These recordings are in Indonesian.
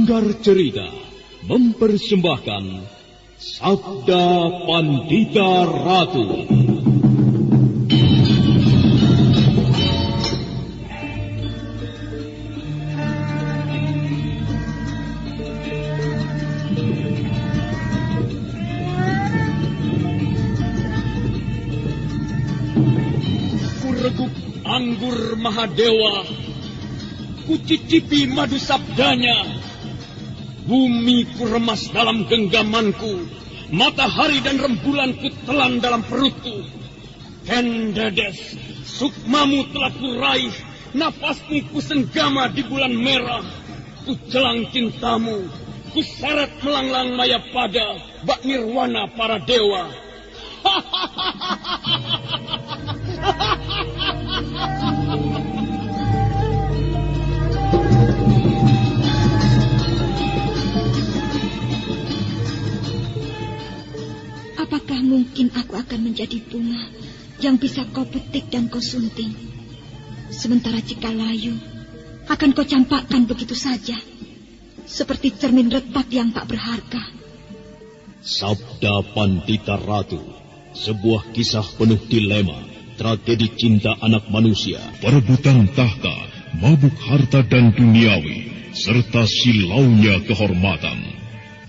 Sanggar Cerita mempersembahkan Sabda Pandita Ratu. Kureguk anggur Mahadewa, kucicipi madu sabdanya. Bumi ku remas dalam genggamanku, matahari dan rembulan ku telan dalam perutku. Kendedes, sukmamu telah kuraih, nafasmu ku senggama di bulan merah. Ku jelang cintamu, ku seret melanglang maya pada bak nirwana para dewa. Apakah mungkin aku akan menjadi bunga yang bisa kau petik dan kau sunting? Sementara jika layu, akan kau campakkan begitu saja, seperti cermin retak yang tak berharga. Sabda Pandita Ratu, sebuah kisah penuh dilema, tragedi cinta anak manusia, perebutan tahta, mabuk harta dan duniawi, serta silaunya kehormatan,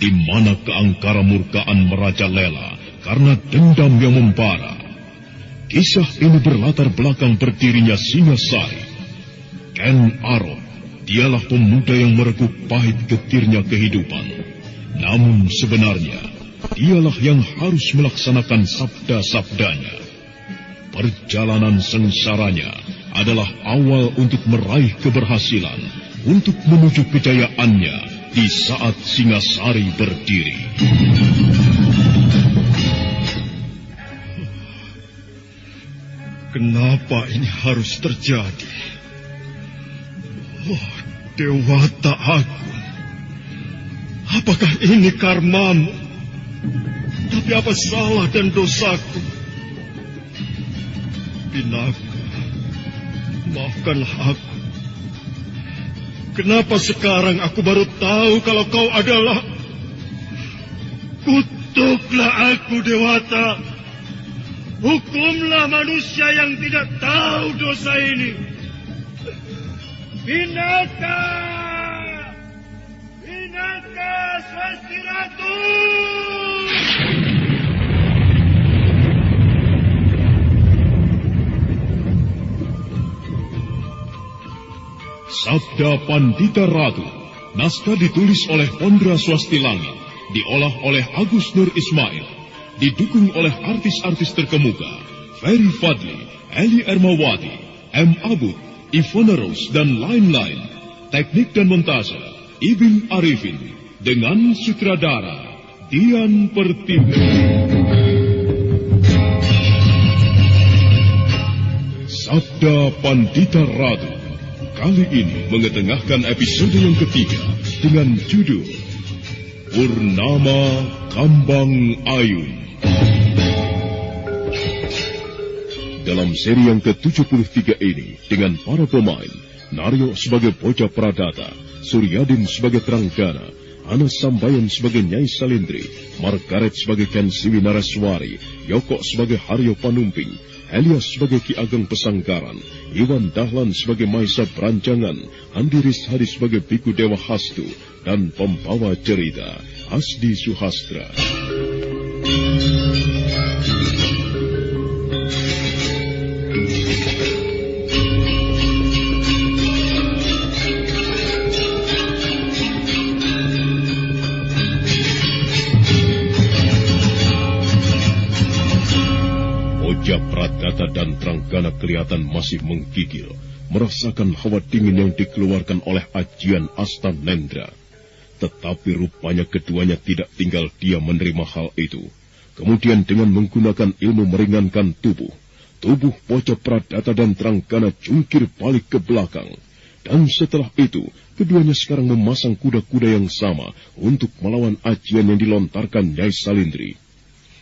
di mana keangkara murkaan merajalela karena dendam yang membara. Kisah ini berlatar belakang berdirinya Singasari. Ken Arok, dialah pemuda yang merekuk pahit getirnya kehidupan. Namun sebenarnya, dialah yang harus melaksanakan sabda-sabdanya. Perjalanan sengsaranya adalah awal untuk meraih keberhasilan, untuk menuju kejayaannya di saat Singasari berdiri. Kenapa ini harus terjadi? Oh, Dewata Agung, apakah ini karmamu? Tapi apa salah dan dosaku? Pinaka, maafkanlah aku. Kenapa sekarang aku baru tahu kalau kau adalah... Kutuklah aku, Dewata. Hukumlah manusia yang tidak tahu dosa ini. Pinaka! Pinaka Swasti Ratu! Sabda Pandita Ratu, naskah ditulis oleh Pondra Swasti Langit, diolah oleh Agus Nur Ismail, didukung oleh artis-artis terkemuka, Ferry Fadli, Eli Ermawati, M. Abud, Ivona Rose, dan lain-lain. Teknik dan montase, Ibin Arifin, dengan sutradara Dian Pertiwi. Sabda Pandita Ratu kali ini mengetengahkan episode yang ketiga dengan judul Purnama Kambang Ayun. Dalam seri yang ke-73 ini, dengan para pemain, Naryo sebagai Bocah Pradata, Suryadin sebagai Tranggana, Anas Sambayan sebagai Nyai Salindri, Margaret sebagai Ken Siwi Naraswari, Yoko sebagai Haryo Panumping, Elias sebagai Ki Ageng Pesanggaran, Iwan Dahlan sebagai Maisa Beranjangan, Andi Rishadi sebagai Biku Dewa Hastu, dan pembawa cerita, Asdi Suhastra. Bocah Pradata dan Tranggana kelihatan masih menggigil, merasakan hawa dingin yang dikeluarkan oleh ajian Astanendra. Tetapi rupanya keduanya tidak tinggal diam menerima hal itu. Kemudian dengan menggunakan ilmu meringankan tubuh Bocah Pradata dan Tranggana jungkir balik ke belakang. Dan setelah itu, keduanya sekarang memasang kuda-kuda yang sama untuk melawan ajian yang dilontarkan Nyai Salindri.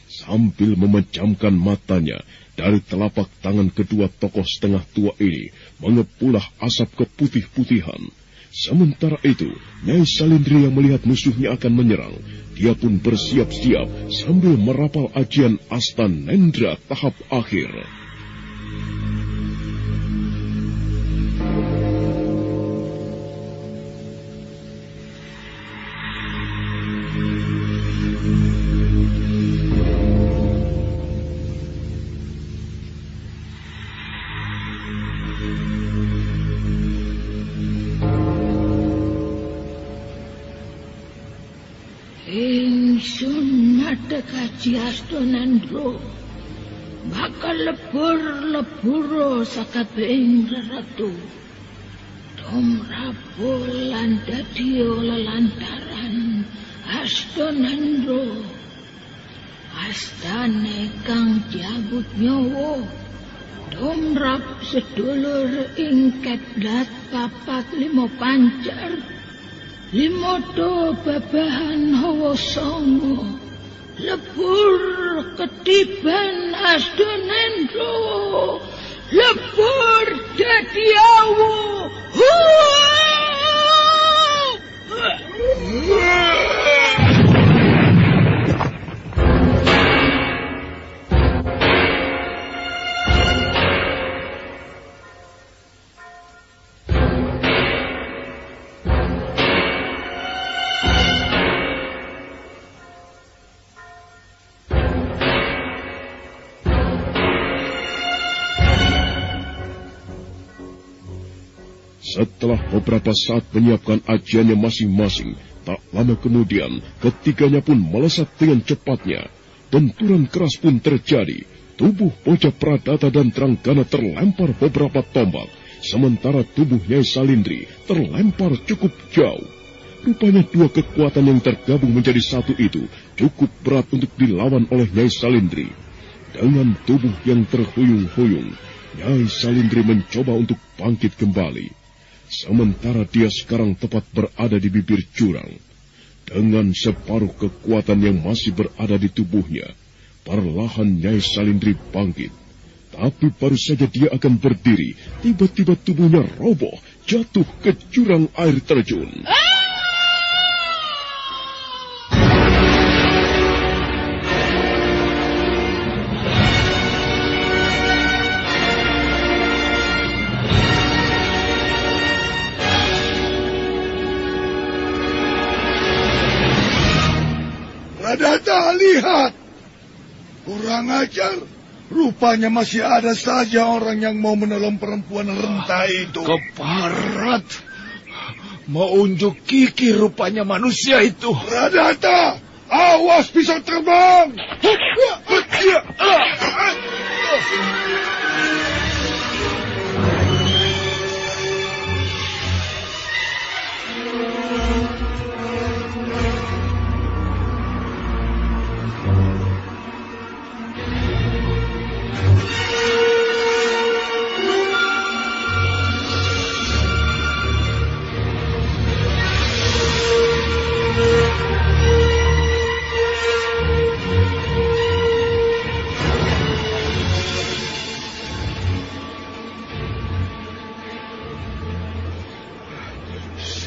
Sambil memejamkan matanya, dari telapak tangan kedua tokoh setengah tua ini mengepulah asap keputih-putihan. Sementara itu, Nyai Salindri yang melihat musuhnya akan menyerang, dia pun bersiap-siap sambil merapal ajian Astanendra tahap akhir. Kaji Astanendra bakal lebur sakabehing ratu tumrapul lan dadi lelantaran Astanendra astane kang diabut nyawa tumrap sedulur ing keblat papat 5 pancar 5 do babahan hawa songo lebur ketiban Astanendra lebur dadi awu. Setelah beberapa saat menyiapkan ajiannya masing-masing, tak lama kemudian ketiganya pun melesat dengan cepatnya. Benturan keras pun terjadi. Tubuh Poca Pradata dan Tranggana terlempar beberapa tombak, sementara tubuh Nyai Salindri terlempar cukup jauh. Rupanya dua kekuatan yang tergabung menjadi satu itu cukup berat untuk dilawan oleh Nyai Salindri. Dengan tubuh yang terhuyung-huyung, Nyai Salindri mencoba untuk bangkit kembali. Sementara dia sekarang tepat berada di bibir jurang. Dengan separuh kekuatan yang masih berada di tubuhnya, perlahan Nyai Salindri bangkit. Tapi baru saja dia akan berdiri, tiba-tiba tubuhnya roboh, jatuh ke jurang air terjun. Pradata, lihat! Kurang ajar. Rupanya masih ada saja orang yang mau menolong perempuan renta itu. Keparat. Mau unjuk gigi rupanya manusia itu. Pradata, awas pisau terbang!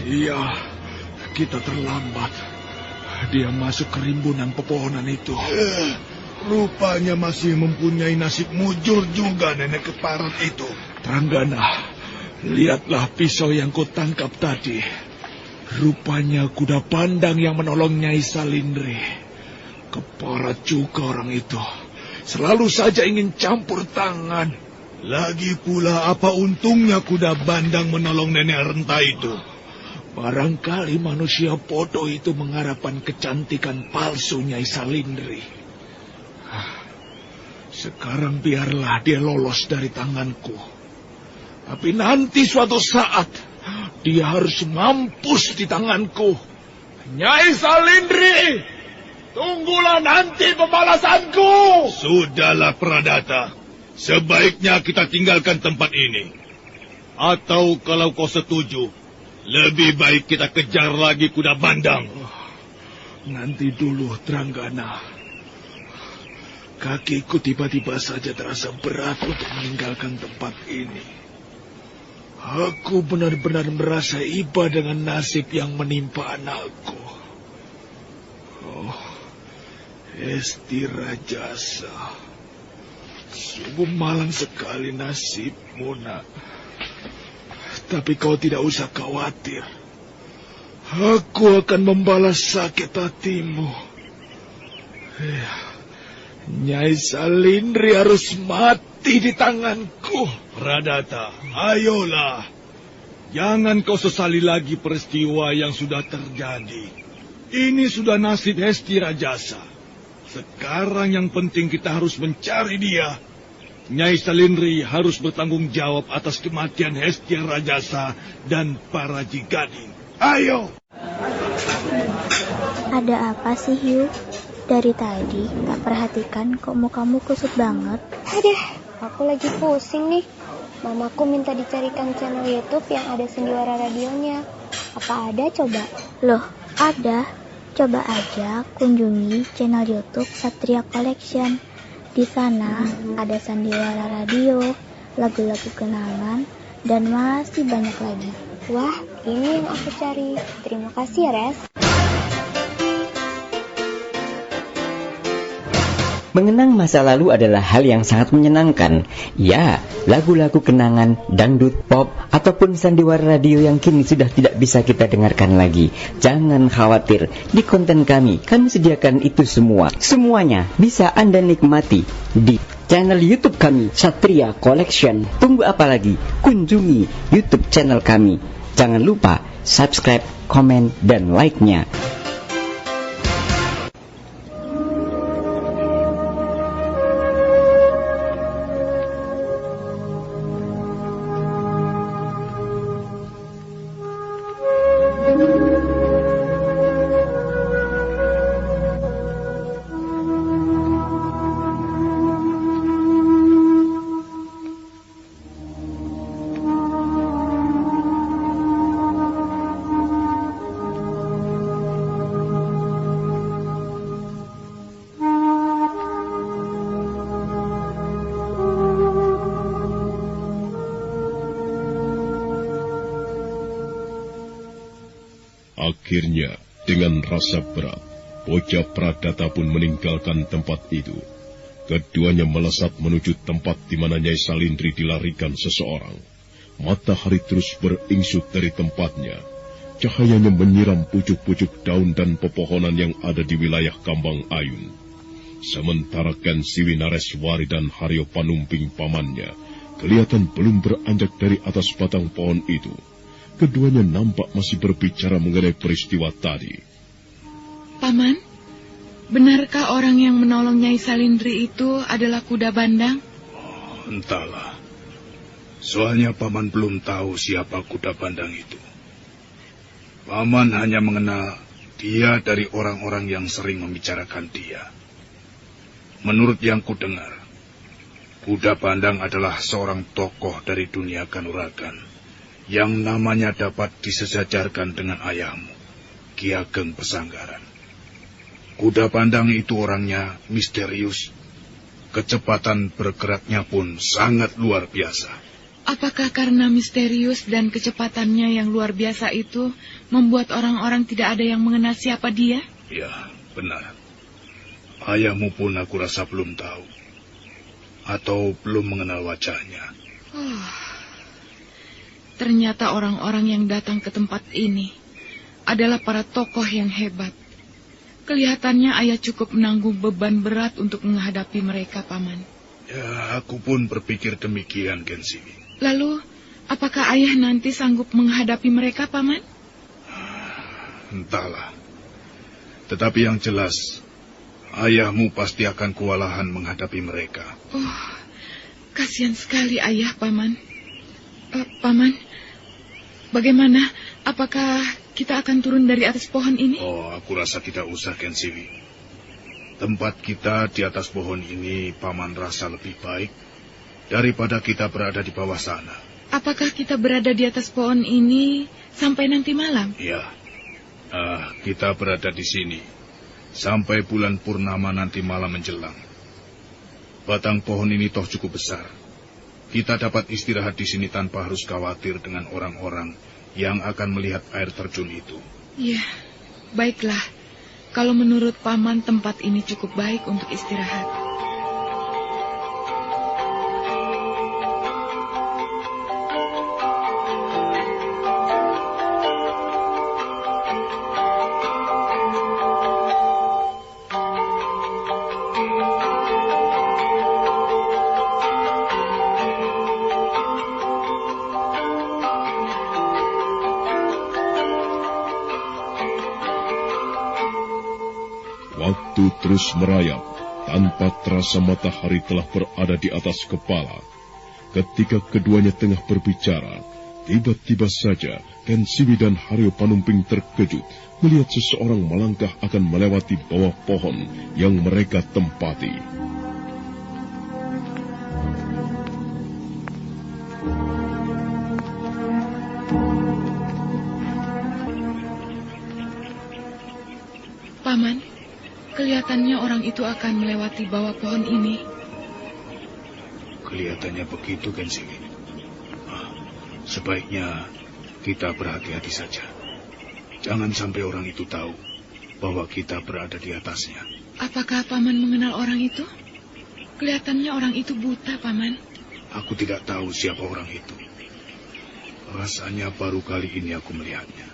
Iya, kita terlambat. Dia masuk ke rimbunan pepohonan itu. Rupanya masih mempunyai nasib mujur juga nenek keparat itu. Tranggana, lihatlah pisau yang kutangkap tadi. Rupanya kuda pandang yang menolong Nyai Salindri. Keparat juga orang itu. Selalu saja ingin campur tangan. Lagi pula apa untungnya kuda bandang menolong nenek renta itu? Barangkali manusia bodoh itu mengharapkan kecantikan palsu Nyai Salindri. Sekarang biarlah dia lolos dari tanganku. Tapi nanti suatu saat dia harus mampus di tanganku. Nyai Salindri, tunggulah nanti pembalasanku. Sudahlah Pradata, sebaiknya kita tinggalkan tempat ini. Atau kalau kau setuju, lebih baik kita kejar lagi kuda bandang. Nanti dulu, Tranggana. Kakiku tiba-tiba saja terasa berat untuk meninggalkan tempat ini. Aku benar-benar merasa iba dengan nasib yang menimpa anakku. Oh, Hesti Rajasa. Sungguh malang sekali nasibmu, nak. Tapi kau tidak usah khawatir. Aku akan membalas sakit hatimu. Nyai Salindri harus mati di tanganku. Pradata, ayolah. Jangan kau sesali lagi peristiwa yang sudah terjadi. Ini sudah nasib Hesti Rajasa. Sekarang yang penting kita harus mencari dia. Nyai Salindri harus bertanggung jawab atas kematian Hesti Rajasa dan para Jigading. Ayo! Ada apa sih, Hiu? Dari tadi tak perhatikan kok mukamu kusut banget. Aduh, aku lagi pusing nih. Mamaku minta dicarikan channel YouTube yang ada sendiwara radionya. Apa ada coba? Loh, ada. Coba aja kunjungi channel YouTube Satria Collection. Di sana ada sandiwara radio, lagu-lagu kenangan, dan masih banyak lagi. Wah, ini yang aku cari. Terima kasih ya, Res. Mengenang masa lalu adalah hal yang sangat menyenangkan. Ya, lagu-lagu kenangan, dangdut, pop, ataupun sandiwara radio yang kini sudah tidak bisa kita dengarkan lagi. Jangan khawatir, di konten kami sediakan itu semua. Semuanya bisa Anda nikmati di channel YouTube kami, Satria Collection. Tunggu apa lagi? Kunjungi YouTube channel kami. Jangan lupa subscribe, komen, dan like-nya. Akhirnya, dengan rasa berat, bocah Pradata pun meninggalkan tempat itu. Keduanya melesat menuju tempat di mana Nyai Salindri dilarikan seseorang. Matahari terus beringsut dari tempatnya. Cahayanya menyiram pucuk-pucuk daun dan pepohonan yang ada di wilayah Kambang Ayun. Sementara Ken Siwi Nareswari dan Haryo Panumping pamannya kelihatan belum beranjak dari atas batang pohon itu. Keduanya nampak masih berbicara mengenai peristiwa tadi. Paman, benarkah orang yang menolong Nyai Salindri itu adalah Kuda Bandang? Oh, entahlah. Soalnya Paman belum tahu siapa Kuda Bandang itu. Paman hanya mengenal dia dari orang-orang yang sering membicarakan dia. Menurut yang kudengar, Kuda Bandang adalah seorang tokoh dari dunia kanuragan yang namanya dapat disejajarkan dengan ayahmu, Ki Ageng Pesanggaran. Kuda Bandang itu orangnya misterius. Kecepatan bergeraknya pun sangat luar biasa. Apakah karena misterius dan kecepatannya yang luar biasa itu membuat orang-orang tidak ada yang mengenal siapa dia? Ya, benar. Ayahmu pun aku rasa belum tahu. Atau belum mengenal wajahnya. Ternyata orang-orang yang datang ke tempat ini adalah para tokoh yang hebat. Kelihatannya ayah cukup menanggung beban berat untuk menghadapi mereka, Paman. Ya, aku pun berpikir demikian, Gensiwi. Lalu, apakah ayah nanti sanggup menghadapi mereka, Paman? Entahlah. Tetapi yang jelas, ayahmu pasti akan kewalahan menghadapi mereka. Oh, kasihan sekali ayah, Paman. Paman, bagaimana? Apakah kita akan turun dari atas pohon ini? Oh, aku rasa tidak usah, Gensiwi. Tempat kita di atas pohon ini, Paman rasa lebih baik daripada kita berada di bawah sana. Apakah kita berada di atas pohon ini sampai nanti malam? Ya, kita berada di sini sampai bulan purnama nanti malam menjelang. Batang pohon ini toh cukup besar. kita dapat istirahat di sini tanpa harus khawatir dengan orang-orang yang akan melihat air terjun itu. Iya, baiklah. Kalau menurut Paman tempat ini cukup baik untuk istirahat. Waktu terus merayap, tanpa terasa matahari telah berada di atas kepala. Ketika keduanya tengah berbicara, tiba-tiba saja Ken Siwi dan Haryo Panumping terkejut melihat seseorang melangkah akan melewati bawah pohon yang mereka tempati. Paman, kelihatannya orang itu akan melewati bawah pohon ini. Kelihatannya begitu, Ken Siwi. Sebaiknya kita berhati-hati saja. Jangan sampai orang itu tahu bahwa kita berada di atasnya. Apakah Paman mengenal orang itu? Kelihatannya orang itu buta, Paman. Aku tidak tahu siapa orang itu. Rasanya baru kali ini aku melihatnya.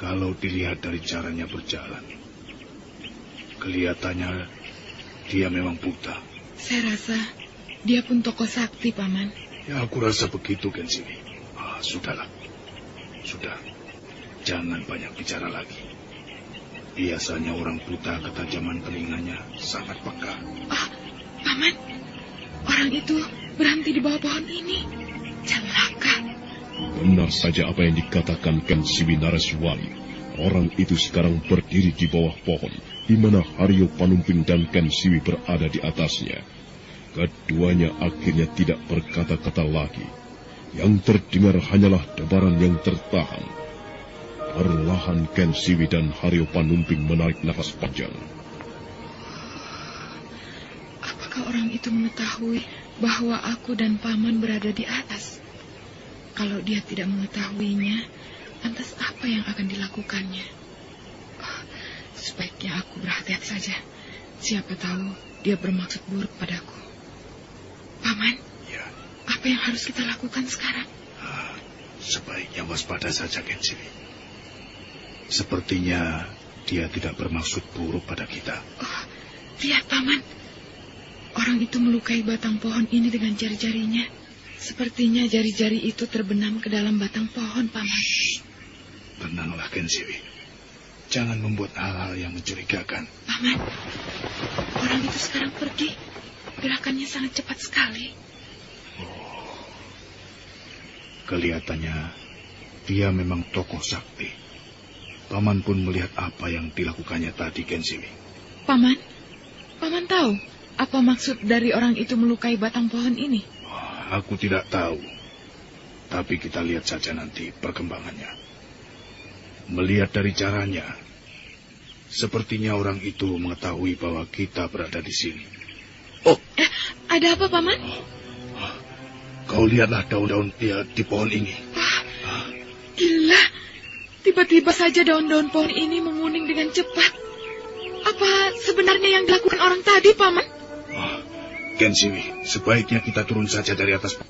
Kalau dilihat dari caranya berjalan, kelihatannya dia memang buta. Saya rasa dia pun tokoh sakti, Paman. Ya, aku rasa begitu, Ken Siwi. Sudahlah. Sudah. Jangan banyak bicara lagi. Biasanya orang buta ketajaman telinganya sangat peka. Paman, orang itu berhenti di bawah pohon ini. Celaka. Benar saja apa yang dikatakan Ken Siwi Nareswari. Orang itu sekarang berdiri di bawah pohon, di mana Haryo Panumping dan Ken Siwi berada di atasnya. Keduanya akhirnya tidak berkata-kata lagi. Yang terdengar hanyalah debaran yang tertahan. Perlahan Ken Siwi dan Haryo Panumping menarik nafas panjang. Apakah orang itu mengetahui bahwa aku dan Paman berada di atas? Kalau dia tidak mengetahuinya, lantas apa yang akan dilakukannya? Sebaiknya aku berhati-hati saja. Siapa tahu dia bermaksud buruk padaku. Paman, ya. Apa yang harus kita lakukan sekarang? Sebaiknya waspada saja, Ken Siwi. Sepertinya dia tidak bermaksud buruk pada kita. Lihat, Paman. Orang itu melukai batang pohon ini dengan jari-jarinya. Sepertinya jari-jari itu terbenam ke dalam batang pohon, Paman. Tenanglah, Ken Siwi. Jangan membuat hal-hal yang mencurigakan. Paman, orang itu sekarang pergi. Gerakannya sangat cepat sekali. Kelihatannya dia memang tokoh sakti. Paman pun melihat apa yang dilakukannya tadi, Ken Siwi. Paman tahu apa maksud dari orang itu melukai batang pohon ini? Aku tidak tahu. Tapi kita lihat saja nanti perkembangannya. Melihat dari caranya, sepertinya orang itu mengetahui bahwa kita berada di sini. Ada apa, Paman? Kau lihatlah daun-daun dia di pohon ini. Gila. Tiba-tiba saja daun-daun pohon ini menguning dengan cepat. Apa sebenarnya yang dilakukan orang tadi, Paman? Ken Siwi, sebaiknya kita turun saja dari atas.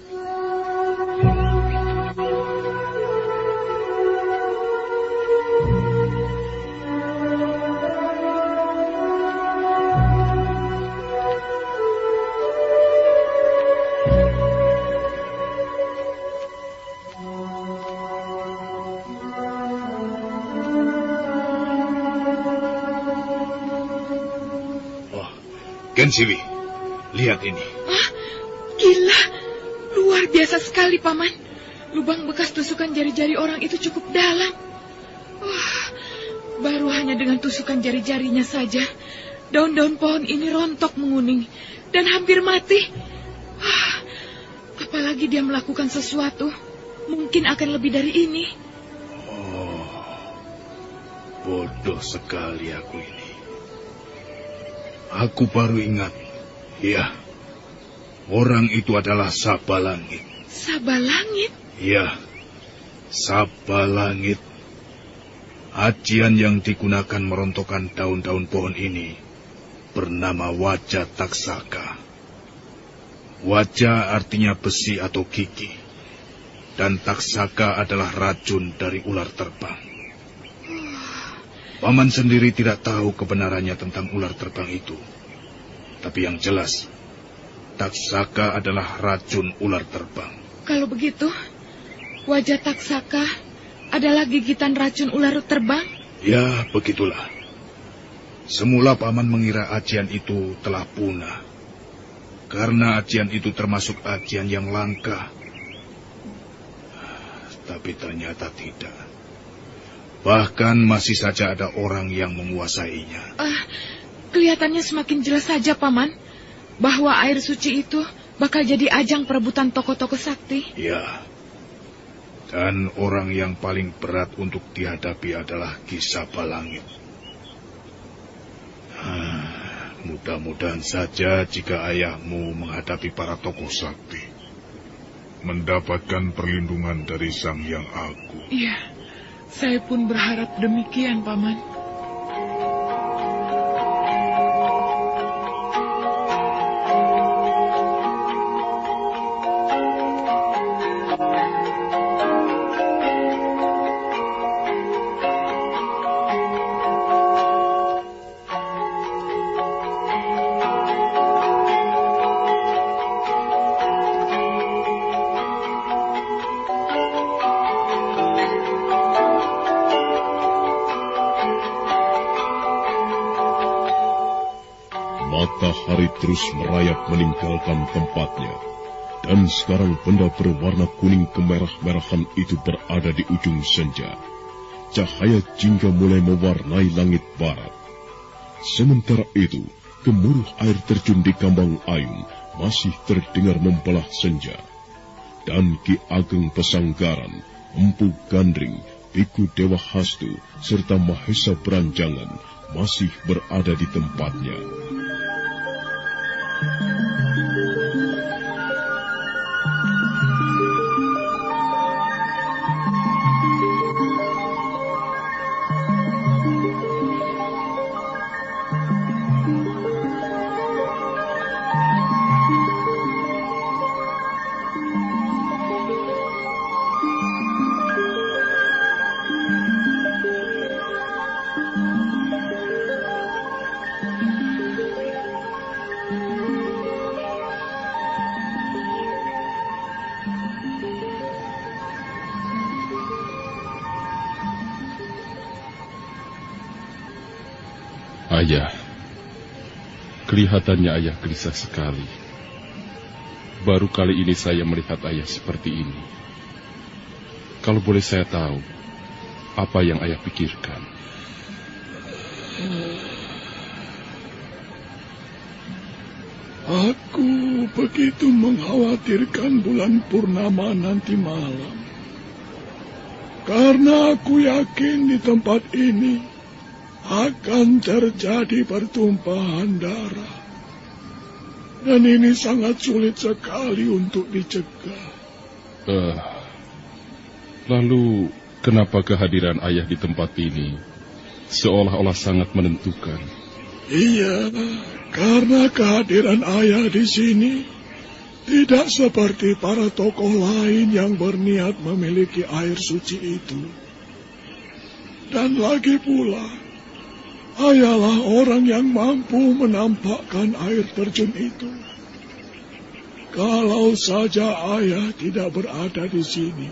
Ken Siwi, lihat ini. Gila, luar biasa sekali, Paman. Lubang bekas tusukan jari-jari orang itu cukup dalam. Baru hanya dengan tusukan jari-jarinya saja, daun-daun pohon ini rontok menguning dan hampir mati. Apalagi dia melakukan sesuatu, mungkin akan lebih dari ini. Bodoh sekali aku ini. Aku baru ingat. Ya, Orang itu adalah Sabalangit. Sabalangit? Ya, Sabalangit. Ajian yang digunakan merontokkan daun-daun pohon ini bernama Wajah Taksaka. Wajah artinya besi atau gigi, dan Taksaka adalah racun dari ular terbang. Paman sendiri tidak tahu kebenarannya tentang ular terbang itu. Tapi yang jelas, Taksaka adalah racun ular terbang. Kalau begitu, Wajah Taksaka adalah gigitan racun ular terbang? Ya, begitulah. Semula Paman mengira ajian itu telah punah. Karena ajian itu termasuk ajian yang langka. Tapi ternyata tidak. Bahkan masih saja ada orang yang menguasainya. Kelihatannya semakin jelas saja, Paman, bahwa air suci itu bakal jadi ajang perebutan tokoh-tokoh sakti. Ya. Dan orang yang paling berat untuk dihadapi adalah Ki Sabalangit. Mudah-mudahan saja jika ayahmu menghadapi para tokoh sakti, mendapatkan perlindungan dari Sang Hyang Agung. Iya, saya pun berharap demikian, Paman. Matahari terus merayap meninggalkan tempatnya, dan sekarang benda berwarna kuning kemerah-merahan itu berada di ujung senja. Cahaya jingga mulai mewarnai langit barat. Sementara itu, gemuruh air terjun di Kambang Ayun masih terdengar membelah senja. Dan Ki Ageng Pesanggaran, Empu Gandring, Biku Dewa Hastu, serta Mahesa Beranjangan masih berada di tempatnya. Ayah, kelihatannya ayah gelisah sekali. Baru kali ini saya melihat ayah seperti ini. Kalau boleh saya tahu, apa yang ayah pikirkan? Aku begitu mengkhawatirkan bulan purnama nanti malam. Karena aku yakin di tempat ini akan terjadi pertumpahan darah. Dan ini sangat sulit sekali untuk dicegah. Lalu, kenapa kehadiran ayah di tempat ini seolah-olah sangat menentukan? Iya, karena kehadiran ayah di sini tidak seperti para tokoh lain yang berniat memiliki air suci itu. Dan lagi pula, ayahlah orang yang mampu menampakkan air terjun itu. Kalau saja ayah tidak berada di sini,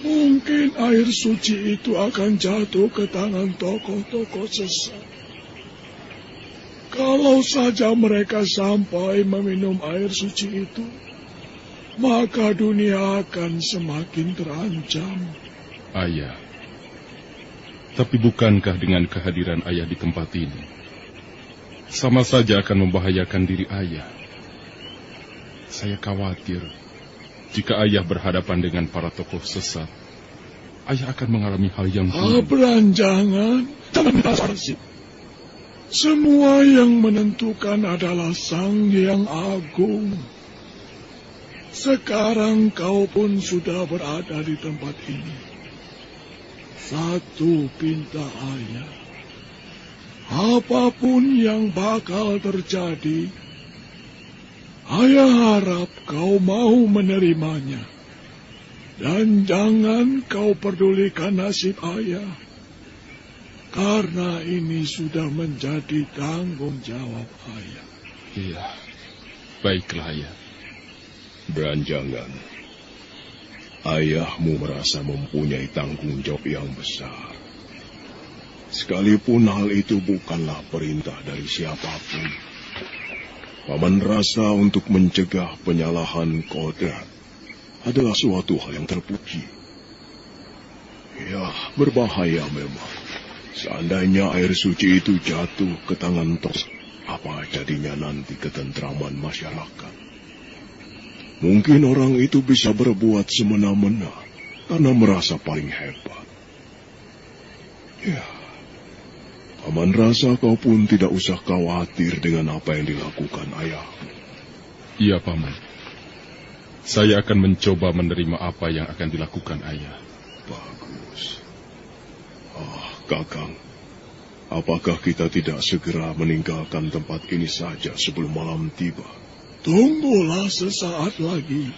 mungkin air suci itu akan jatuh ke tangan tokoh-tokoh sesat. Kalau saja mereka sampai meminum air suci itu, maka dunia akan semakin terancam. Ayah, tapi bukankah dengan kehadiran ayah di tempat ini, sama saja akan membahayakan diri ayah? Saya khawatir, jika ayah berhadapan dengan para tokoh sesat, ayah akan mengalami hal yang buruk. Beranjangan, jangan minta sarsip. Semua yang menentukan adalah Sang Hyang Agung. Sekarang kau pun sudah berada di tempat ini. Satu pinta ayah. Apapun yang bakal terjadi, ayah harap kau mau menerimanya. Dan jangan kau pedulikan nasib ayah. Karena ini sudah menjadi tanggung jawab ayah. Iya, baiklah ayah. Beranjangan, ayahmu merasa mempunyai tanggung jawab yang besar. Sekalipun hal itu bukanlah perintah dari siapapun. Paman rasa untuk mencegah penyalahan kodrat adalah suatu hal yang terpuji. Ya, berbahaya memang. Seandainya air suci itu jatuh ke tangan Tos, apa jadinya nanti ketentraman masyarakat? Mungkin orang itu bisa berbuat semena-mena karena merasa paling hebat. Ya, Paman rasa kau pun tidak usah khawatir dengan apa yang dilakukan ayahmu. Iya, Paman. Saya akan mencoba menerima apa yang akan dilakukan ayah. Bagus. Kakang, apakah kita tidak segera meninggalkan tempat ini saja sebelum malam tiba? Tunggulah sesaat lagi,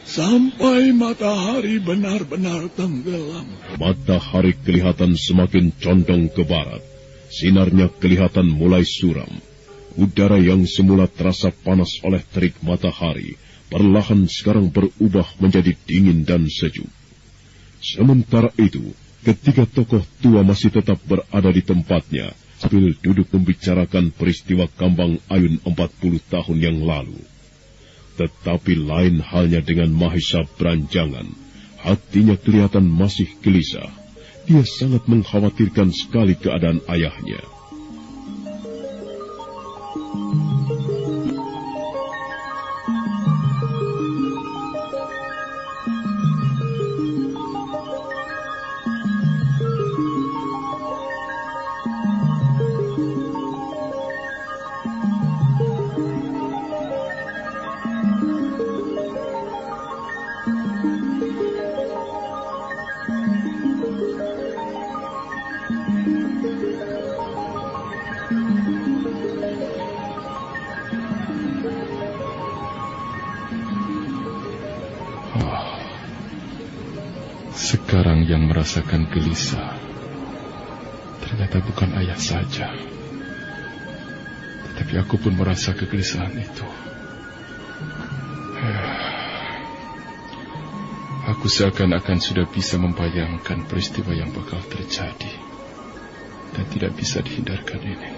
sampai matahari benar-benar tenggelam. Matahari kelihatan semakin condong ke barat. Sinarnya kelihatan mulai suram. Udara yang semula terasa panas oleh terik matahari, perlahan sekarang berubah menjadi dingin dan sejuk. Sementara itu, ketiga tokoh tua masih tetap berada di tempatnya sambil duduk membicarakan peristiwa Kambang Ayun 40 tahun yang lalu. Tetapi lain halnya dengan Mahesa Beranjangan. Hatinya kelihatan masih gelisah. Dia sangat mengkhawatirkan sekali keadaan ayahnya. Sekarang yang merasakan gelisah ternyata bukan ayah saja, tetapi aku pun merasa kegelisahan itu. Aku seakan-akan sudah bisa membayangkan peristiwa yang bakal terjadi dan tidak bisa dihindarkan ini.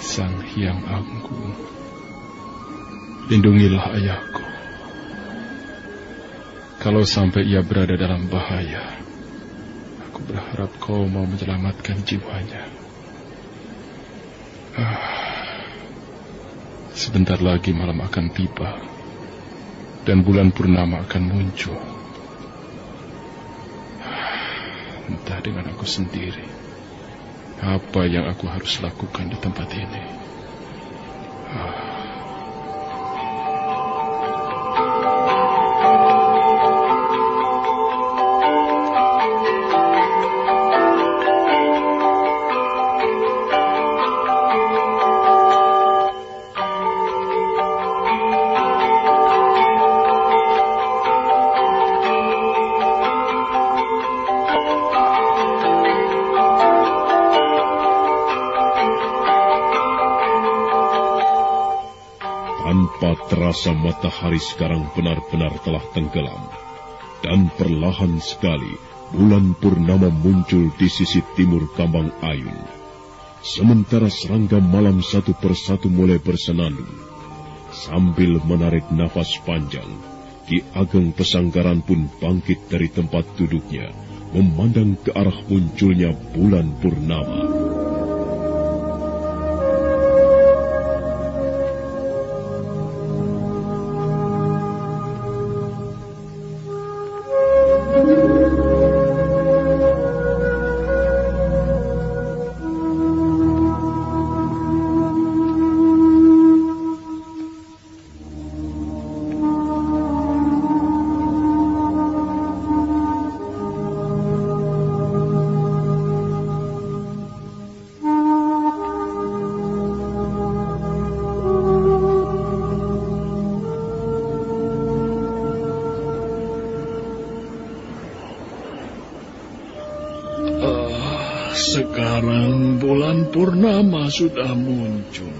Sang Hyang Agung, lindungilah ayahku. Kalau sampai ia berada dalam bahaya, aku berharap kau mau menyelamatkan jiwanya. Sebentar lagi malam akan tiba, dan bulan purnama akan muncul. Entah dengan aku sendiri, apa yang aku harus lakukan di tempat ini. Tanpa terasa matahari sekarang benar-benar telah tenggelam. Dan perlahan sekali bulan purnama muncul di sisi timur Kambang Ayun. Sementara serangga malam satu persatu mulai bersenandung. Sambil menarik nafas panjang, Ki Ageng Pesanggaran pun bangkit dari tempat duduknya, memandang ke arah munculnya bulan purnama. Sekarang bulan purnama sudah muncul.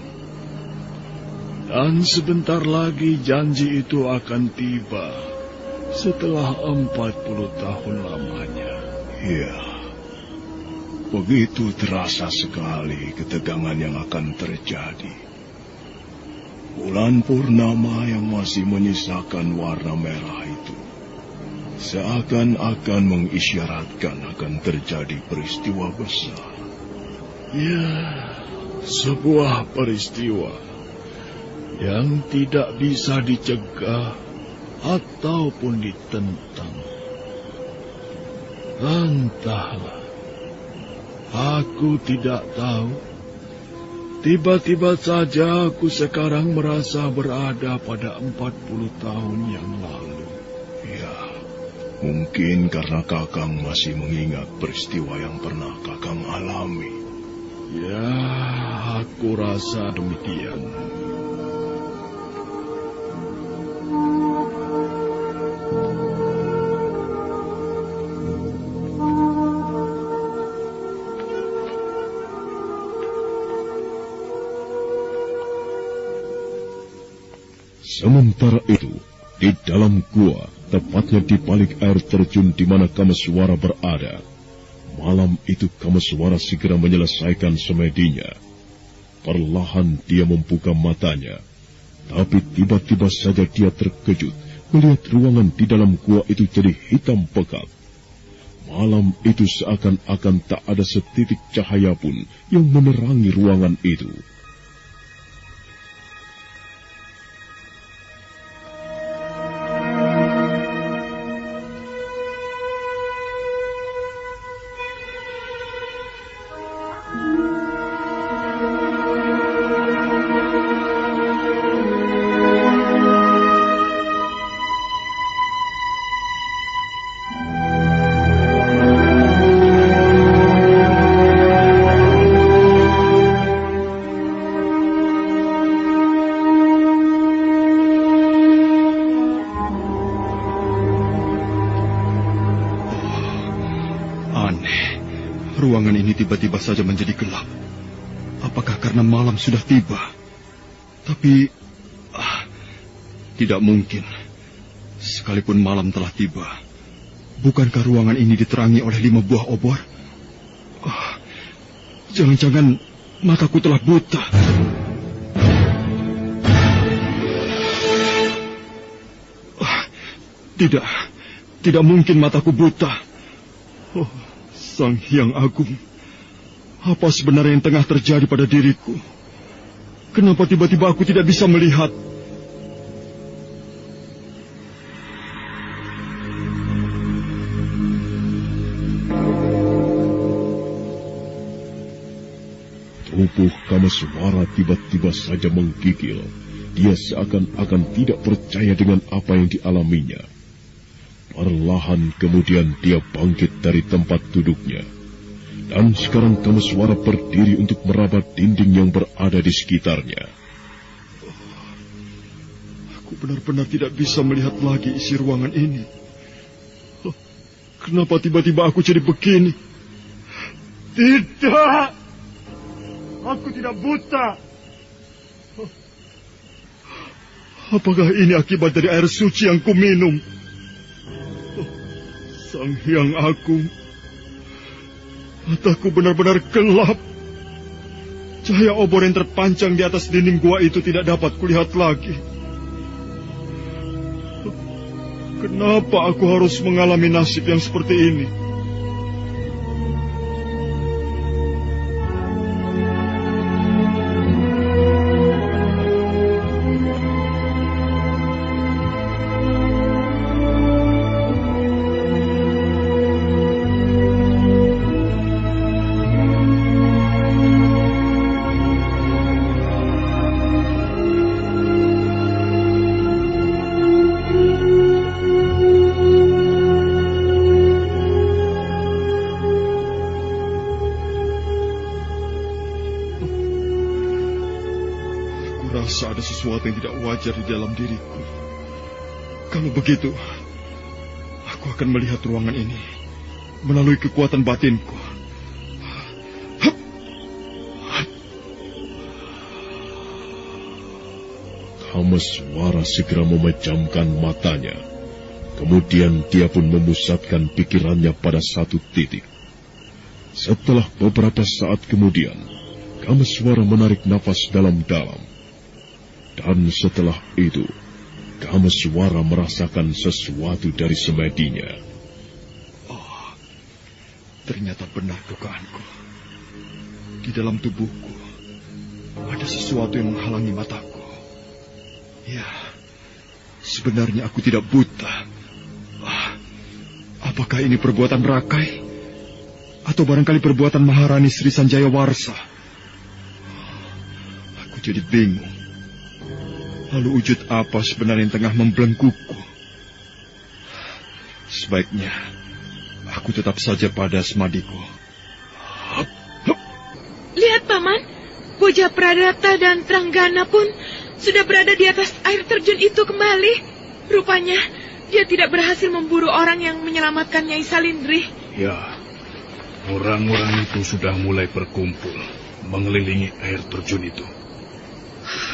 Dan sebentar lagi janji itu akan tiba setelah 40 tahun lamanya. Ya, begitu terasa sekali ketegangan yang akan terjadi. Bulan purnama yang masih menyisakan warna merah itu seakan-akan mengisyaratkan akan terjadi peristiwa besar. Ya, sebuah peristiwa yang tidak bisa dicegah ataupun ditentang. Entahlah, aku tidak tahu. Tiba-tiba saja aku sekarang merasa berada pada 40 tahun yang lalu. Ya, mungkin karena Kakang masih mengingat peristiwa yang pernah Kakang alami. Ya, aku rasa demikian. Sementara itu, di dalam gua, tepatnya di balik air terjun di mana Kameswara berada, malam itu Kameswara segera menyelesaikan semedinya. Perlahan dia membuka matanya, tapi tiba-tiba saja dia terkejut melihat ruangan di dalam gua itu jadi hitam pekat. Malam itu seakan-akan tak ada setitik cahaya pun yang menerangi ruangan itu. Ruangan ini tiba-tiba saja menjadi gelap. Apakah karena malam sudah tiba? Tapi tidak mungkin. Sekalipun malam telah tiba, bukankah ruangan ini diterangi oleh 5 buah obor? Jangan-jangan mataku telah buta. Tidak mungkin mataku buta. Sang Hyang Agung, apa sebenarnya yang tengah terjadi pada diriku? Kenapa tiba-tiba aku tidak bisa melihat? Tubuh Kameswara tiba-tiba saja menggigil. Dia seakan-akan tidak percaya dengan apa yang dialaminya. Perlahan kemudian dia bangkit dari tempat duduknya. Dan sekarang Kameswara berdiri untuk meraba dinding yang berada di sekitarnya. Aku benar-benar tidak bisa melihat lagi isi ruangan ini. Kenapa tiba-tiba aku jadi begini? Tidak! Aku tidak buta! Apakah ini akibat dari air suci yang kuminum? Sang Hyang Agung, mataku benar-benar gelap. Cahaya obor yang terpancang di atas dinding gua itu tidak dapat kulihat lagi. Kenapa aku harus mengalami nasib yang seperti ini? Ada sesuatu yang tidak wajar di dalam diriku. Kalau begitu, aku akan melihat ruangan ini melalui kekuatan batinku. Hup! Kameswara segera memejamkan matanya. Kemudian dia pun memusatkan pikirannya pada satu titik. Setelah beberapa saat kemudian, Kameswara menarik nafas dalam-dalam. Dan setelah itu, Kameswara merasakan sesuatu dari semedinya. Oh, ternyata benar dugaanku. Di dalam tubuhku ada sesuatu yang menghalangi mataku. Ya, sebenarnya aku tidak buta. Apakah ini perbuatan Rakai? Atau barangkali perbuatan Maharani Sri Sanjaya Warsa? Aku jadi bingung. Lalu wujud apa sebenarnya yang tengah membelengguku? Sebaiknya aku tetap saja pada semadiku. Lihat, Paman. Boja Pradata dan Tranggana pun sudah berada di atas air terjun itu kembali. Rupanya dia tidak berhasil memburu orang yang menyelamatkan Nyai Salindri. Ya, orang-orang itu sudah mulai berkumpul mengelilingi air terjun itu.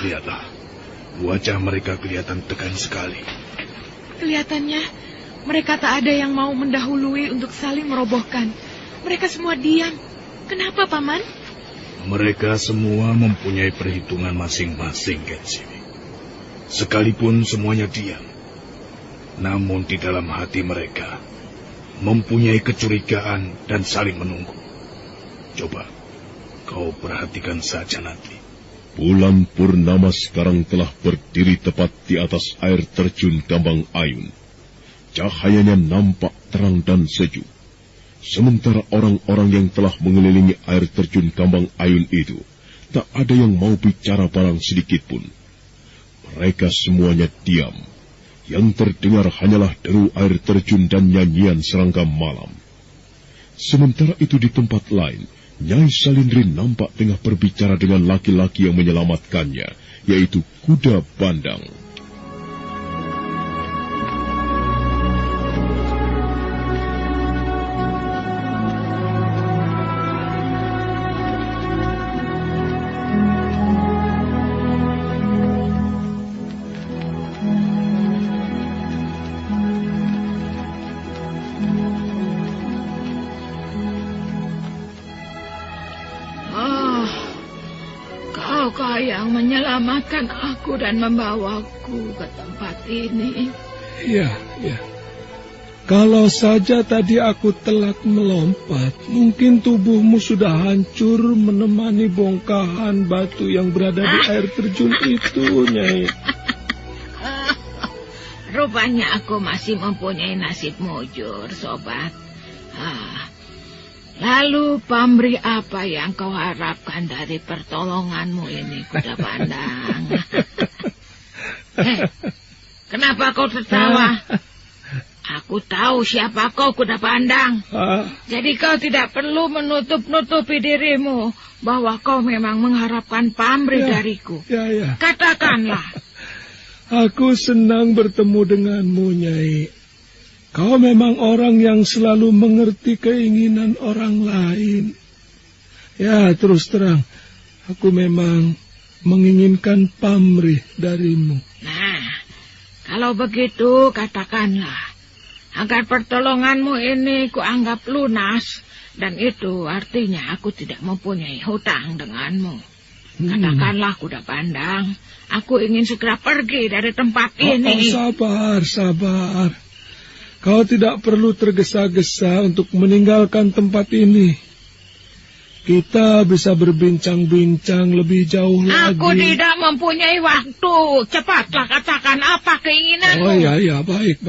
Lihatlah, wajah mereka kelihatan tegang sekali. Kelihatannya mereka tak ada yang mau mendahului untuk saling merobohkan. Mereka semua diam. Kenapa, Paman? Mereka semua mempunyai perhitungan masing-masing, Kensini. Sekalipun semuanya diam, namun di dalam hati mereka mempunyai kecurigaan dan saling menunggu. Coba kau perhatikan saja nanti. Bulan purnama sekarang telah berdiri tepat di atas air terjun Kambang Ayun. Cahayanya nampak terang dan sejuk. Sementara orang-orang yang telah mengelilingi air terjun Kambang Ayun itu, tak ada yang mau bicara barang sedikit pun. Mereka semuanya diam. Yang terdengar hanyalah deru air terjun dan nyanyian serangga malam. Sementara itu di tempat lain, Nyai Salindri nampak tengah berbicara dengan laki-laki yang menyelamatkannya, yaitu Kuda Bandang. Yang menyelamatkan aku dan membawaku ke tempat ini. Ya. Kalau saja tadi aku telat melompat, mungkin tubuhmu sudah hancur menemani bongkahan batu yang berada di air terjun itu, Nyai. Rupanya aku masih mempunyai nasib mujur, sobat. Lalu pamrih apa yang kau harapkan dari pertolonganmu ini, Kuda Bandang? Kenapa kau tertawa? Aku tahu siapa kau, Kuda Bandang. Jadi kau tidak perlu menutup-nutupi dirimu bahwa kau memang mengharapkan pamrih dariku. Ya. Katakanlah. Aku senang bertemu denganmu, Nyai. Kau memang orang yang selalu mengerti keinginan orang lain. Ya, terus terang, aku memang menginginkan pamrih darimu. Nah, kalau begitu katakanlah, agar pertolonganmu ini kuanggap lunas, dan itu artinya aku tidak mempunyai hutang denganmu. Katakanlah, Kuda Bandang, aku ingin segera pergi dari tempat ini. Sabar. Kau tidak perlu tergesa-gesa untuk meninggalkan tempat ini. Kita bisa berbincang-bincang lebih jauh lagi. Aku tidak mempunyai waktu. Cepatlah katakan apa keinginanmu. Oh ya, baik.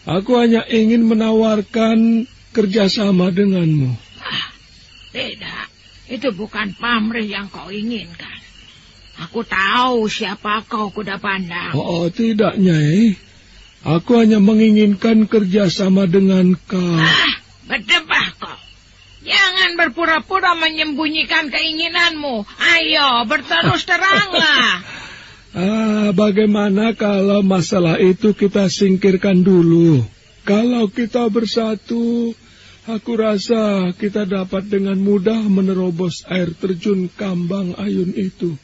Aku hanya ingin menawarkan kerjasama denganmu. Tidak, itu bukan pamrih yang kau inginkan. Aku tahu siapa kau, Kuda Bandang. Oh, tidak, Nyai. Aku hanya menginginkan kerjasama dengan kau. Berdebah kau. Jangan berpura-pura menyembunyikan keinginanmu. Ayo, berterus teranglah. Bagaimana kalau masalah itu kita singkirkan dulu? Kalau kita bersatu, aku rasa kita dapat dengan mudah menerobos air terjun Kambang Ayun itu.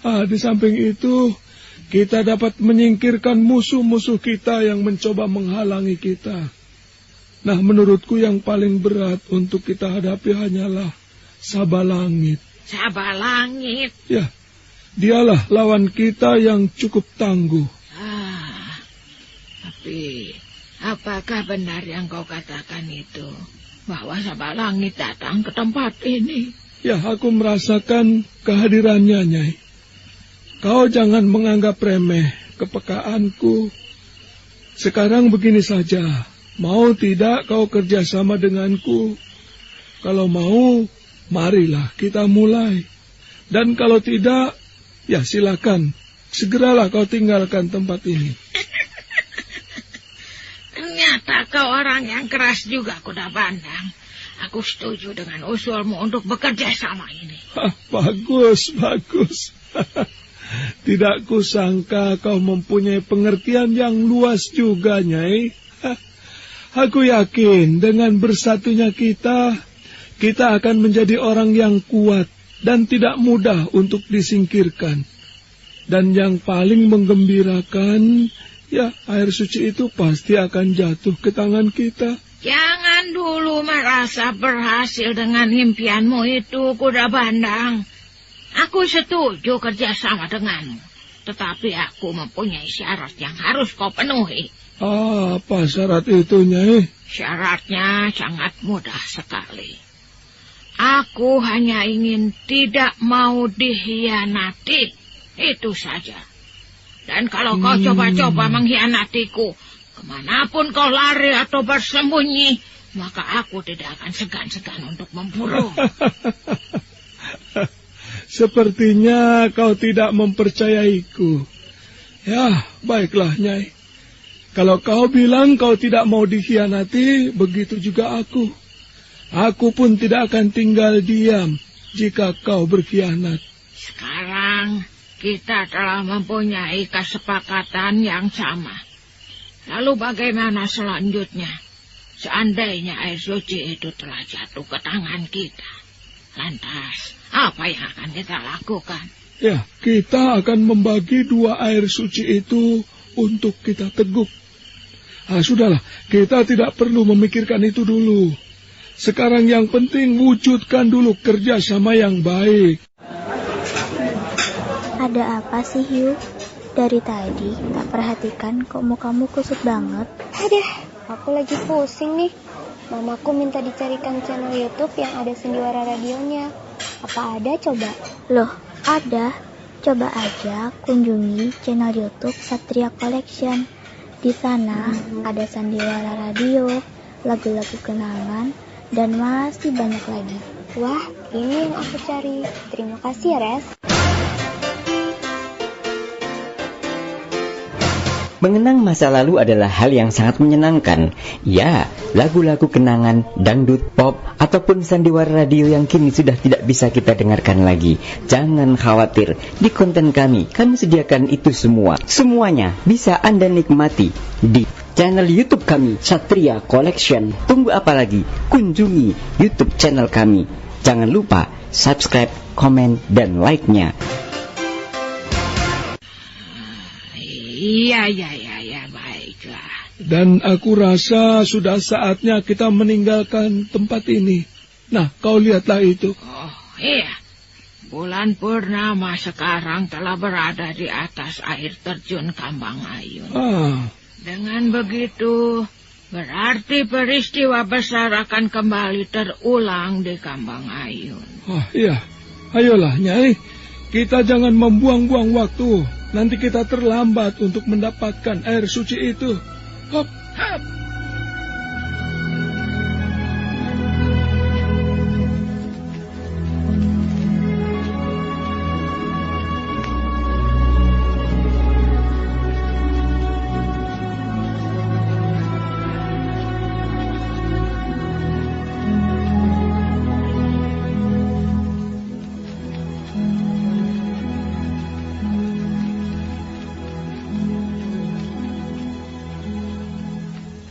Di samping itu, kita dapat menyingkirkan musuh-musuh kita yang mencoba menghalangi kita. Nah, menurutku yang paling berat untuk kita hadapi hanyalah Sabalangit. Sabalangit? Ya, dialah lawan kita yang cukup tangguh. Tapi apakah benar yang kau katakan itu, bahwa Sabalangit datang ke tempat ini? Ya, aku merasakan kehadirannya, Nyai. Kau jangan menganggap remeh kepekaanku. Sekarang begini saja, mau tidak kau kerjasama denganku? Kalau mau, marilah kita mulai. Dan kalau tidak, ya silakan, segeralah kau tinggalkan tempat ini. Ternyata kau orang yang keras juga, Kuda Bandang. Aku setuju dengan usulmu untuk bekerja sama ini. Bagus. Tidak kusangka kau mempunyai pengertian yang luas juga, Nyai. Aku yakin dengan bersatunya kita akan menjadi orang yang kuat dan tidak mudah untuk disingkirkan. Dan yang paling menggembirakan, ya, air suci itu pasti akan jatuh ke tangan kita. Jangan dulu merasa berhasil dengan impianmu itu, Kuda Bandang. Aku setuju kerjasama denganmu, tetapi aku mempunyai syarat yang harus kau penuhi. Apa syarat itu, Nyai? Syaratnya sangat mudah sekali. Aku hanya ingin tidak mau dikhianati, itu saja. Dan kalau kau coba-coba mengkhianatiku, kemanapun kau lari atau bersembunyi, maka aku tidak akan segan-segan untuk memburu. Sepertinya kau tidak mempercayaiku. Ya, baiklah, Nyai. Kalau kau bilang kau tidak mau dikhianati, begitu juga aku. Aku pun tidak akan tinggal diam jika kau berkhianat. Sekarang kita telah mempunyai kesepakatan yang sama. Lalu bagaimana selanjutnya? Seandainya air suci itu telah jatuh ke tangan kita, lantas apa yang akan kita lakukan? Ya, kita akan membagi 2 air suci itu untuk kita teguk. Sudahlah, kita tidak perlu memikirkan itu dulu. Sekarang yang penting wujudkan dulu kerjasama yang baik. Ada apa sih, Yu? Dari tadi tak perhatikan kok mukamu kusut banget. Aku lagi pusing nih. Mamaku minta dicarikan channel YouTube yang ada sendiwara radionya. Apa ada coba? Loh, ada. Coba aja kunjungi channel YouTube Satria Collection. Di sana ada sandiwara radio, lagu-lagu kenangan, dan masih banyak lagi. Wah, ini yang aku cari. Terima kasih ya, Res. Mengenang masa lalu adalah hal yang sangat menyenangkan. Ya, lagu-lagu kenangan, dangdut, pop, ataupun sandiwara radio yang kini sudah tidak bisa kita dengarkan lagi. Jangan khawatir, di konten kami sediakan itu semua. Semuanya bisa Anda nikmati di channel YouTube kami, Satria Collection. Tunggu apa lagi? Kunjungi YouTube channel kami. Jangan lupa subscribe, komen, dan like-nya. Iya, baiklah. Dan aku rasa sudah saatnya kita meninggalkan tempat ini. Nah, kau lihatlah itu. Oh, iya. Bulan purnama sekarang telah berada di atas air terjun Kambang Ayun. Dengan begitu, berarti peristiwa besar akan kembali terulang di Kambang Ayun. Iya. Ayolah, Nyai. Kita jangan membuang-buang waktu. Nanti kita terlambat untuk mendapatkan air suci itu. Hop.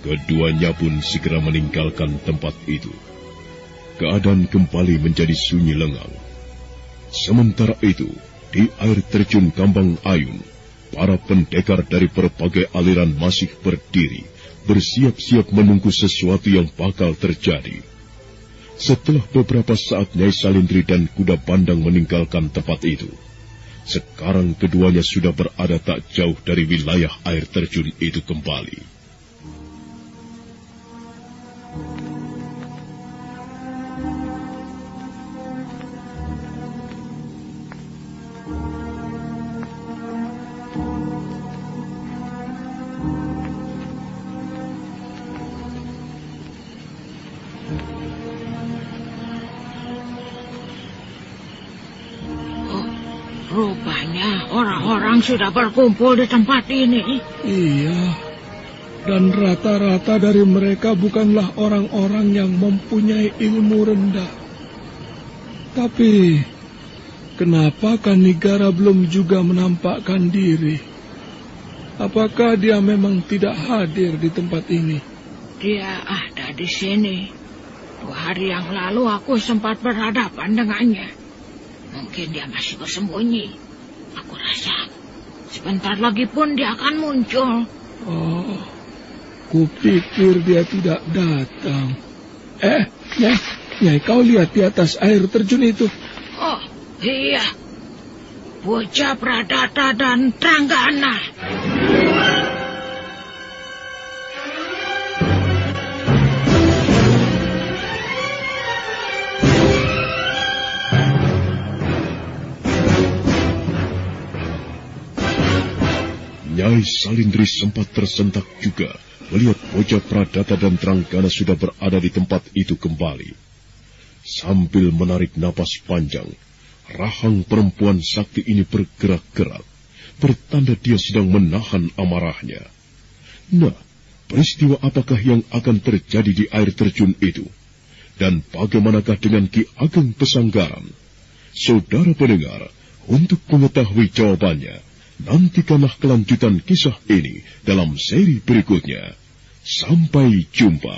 Keduanya pun segera meninggalkan tempat itu. Keadaan kembali menjadi sunyi lengang. Sementara itu, Di air terjun Kambang Ayun, para pendekar dari berbagai aliran masih berdiri, bersiap-siap menunggu sesuatu yang bakal terjadi. Setelah beberapa saat Nyai Salindri dan Kuda Bandang meninggalkan tempat itu, sekarang keduanya sudah berada tak jauh dari wilayah air terjun itu kembali. Rupanya orang-orang sudah berkumpul di tempat ini. Iya, dan rata-rata dari mereka bukanlah orang-orang yang mempunyai ilmu rendah. Tapi, kenapa Kanigara belum juga menampakkan diri? Apakah dia memang tidak hadir di tempat ini? Dia ada di sini. 2 hari yang lalu aku sempat berhadapan dengannya. Mungkin dia masih bersembunyi. Aku rasa sebentar lagi pun dia akan muncul. Oh, kupikir dia tidak datang. Nyai, kau lihat di atas air terjun itu? Oh, iya. Bocah Pradata dan Tranggana. Nyai Salindri sempat tersentak juga melihat bocah Pradata dan Tranggana sudah berada di tempat itu kembali. Sambil menarik napas panjang, rahang perempuan sakti ini bergerak-gerak, bertanda dia sedang menahan amarahnya. Nah, peristiwa apakah yang akan terjadi di air terjun itu? Dan bagaimanakah dengan Ki Ageng Pesanggaran? Saudara pendengar, untuk mengetahui jawabannya, nantikanlah kelanjutan kisah ini dalam seri berikutnya. Sampai jumpa.